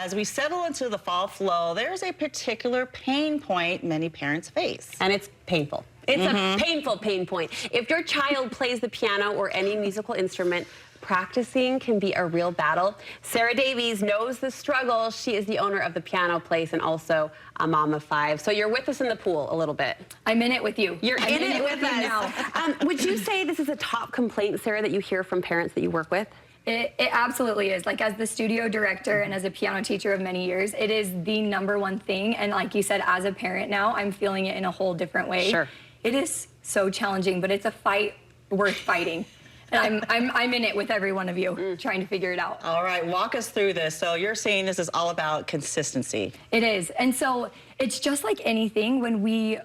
as we settle into the fall flow, there's a particular pain point many parents face. And it's painful. It's a painful pain point. If your child plays the piano or any musical instrument, practicing can be a real battle. Sarah Davies knows the struggle. She is the owner of the Piano Place and also a mom of 5. So you're with us in the pool a little bit. I'm in it with you. You're in it with us now. Would you say this is a top complaint, Sarah, that you hear from parents that you work with? It absolutely is. Like, as the studio director and as a piano teacher of many years, it is the #1 thing. And like you said, as a parent now, I'm feeling it in a whole different way. Sure. It is so challenging, but it's a fight worth fighting. And I'm in it with every one of you, trying to figure it out. All right, walk us through this. So you're saying this is all about consistency. It is. And so it's just like anything. When we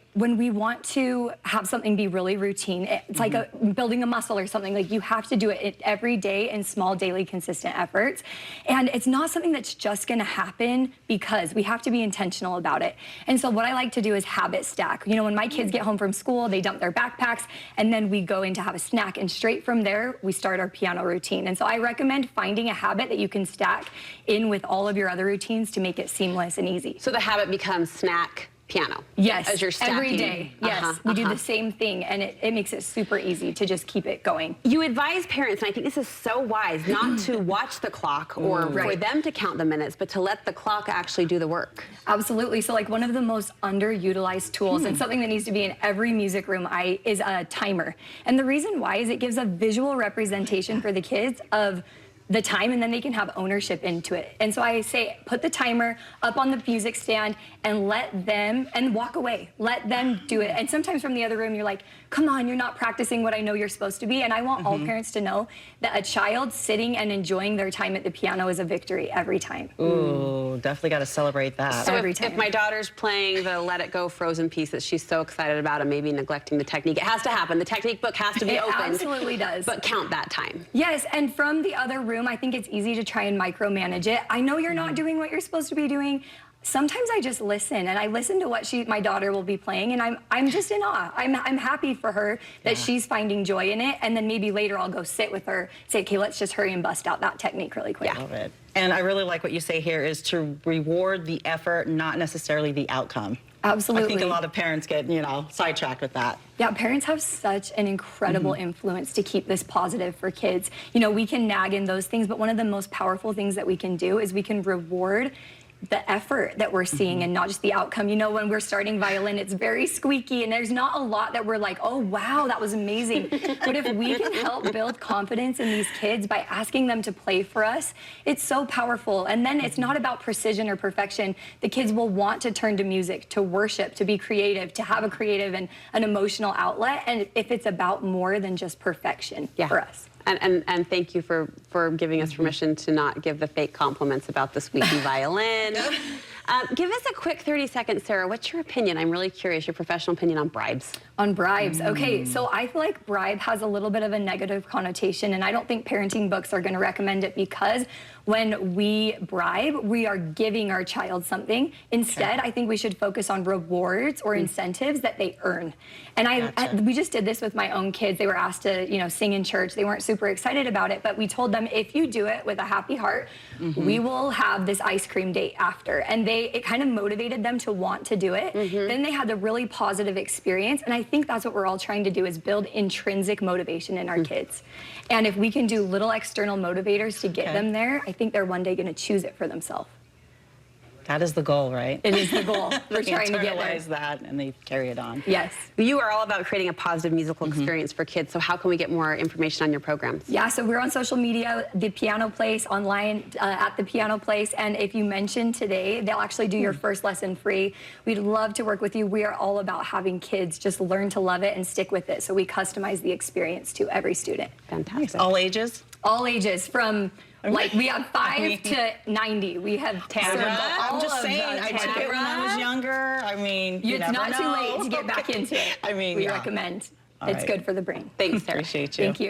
want to have something be really routine, it's like building a muscle or something. Like, you have to do it every day in small, daily, consistent efforts. And it's not something that's just going to happen, because we have to be intentional about it. And so what I like to do is habit stack. You know, when my kids get home from school, they dump their backpacks, and then we go in to have a snack, and straight from there, we start our piano routine. And so I recommend finding a habit that you can stack in with all of your other routines to make it seamless and easy. So the habit becomes snack piano. Yes, as you're stacking. every day. Yes, we do the same thing, and it makes it super easy to just keep it going. You advise parents, and I think this is so wise, not to watch the clock or for them to count the minutes, but to let the clock actually do the work. Absolutely. So, like, one of the most underutilized tools, and something that needs to be in every music room, is a timer. And the reason why is it gives a visual representation for the kids of the time, and then they can have ownership into it. And so I say, put the timer up on the music stand and let them, and walk away. Let them do it. And sometimes from the other room, you're like, come on, you're not practicing what I know you're supposed to be. And I want all parents to know that a child sitting and enjoying their time at the piano is a victory every time. Ooh, definitely got to celebrate that. So if my daughter's playing the Let It Go Frozen piece that she's so excited about and maybe neglecting the technique, it has to happen. The technique book has to be opened. It absolutely does. But count that time. Yes, and from the other room, I think it's easy to try and micromanage it. I know you're not doing what you're supposed to be doing. Sometimes I just listen, and I listen to what my daughter will be playing, and I'm just in awe. I'm happy for her that she's finding joy in it, and then maybe later I'll go sit with her, say, okay, let's just hurry and bust out that technique really quick. I love it. And I really like what you say here is to reward the effort, not necessarily the outcome. Absolutely. I think a lot of parents get, sidetracked with that. Yeah, parents have such an incredible influence to keep this positive for kids. You know, we can nag in those things, but one of the most powerful things that we can do is we can reward the effort that we're seeing and not just the outcome. You know, when we're starting violin, it's very squeaky, and there's not a lot that we're like, oh, wow, that was amazing. But if we can help build confidence in these kids by asking them to play for us, it's so powerful. And then it's not about precision or perfection. The kids will want to turn to music, to worship, to be creative, to have a creative and an emotional outlet. And if it's about more than just perfection for us. And thank you for giving us permission to not give the fake compliments about the squeaky violin. Give us a quick 30 seconds, Sarah. What's your opinion? I'm really curious, your professional opinion on bribes. On bribes. Okay, so I feel like bribe has a little bit of a negative connotation, and I don't think parenting books are going to recommend it, because when we bribe, we are giving our child something. Instead, I think we should focus on rewards or incentives that they earn. And we just did this with my own kids. They were asked to, sing in church. They weren't super excited about it, but we told them, if you do it with a happy heart, we will have this ice cream date after. And it kind of motivated them to want to do it. Then they had the really positive experience, and I think that's what we're all trying to do, is build intrinsic motivation in our kids. And if we can do little external motivators to get them there, I think they're one day going to choose it for themselves. That is the goal, right? It is the goal. We're trying to get there. That, and they carry it on. Yes. You are all about creating a positive musical experience for kids, so how can we get more information on your programs? Yeah, so we're on social media, The Piano Place, online at The Piano Place, and if you mention today, they'll actually do your first lesson free. We'd love to work with you. We are all about having kids just learn to love it and stick with it, so we customize the experience to every student. Fantastic. All ages? All ages, from like, we have 5 to 90. We have I'm just saying, I took it when I was younger. I mean, it's not too late to get back into it. I mean, we recommend. It's good for the brain. Thanks, Sarah. Appreciate you. Thank you.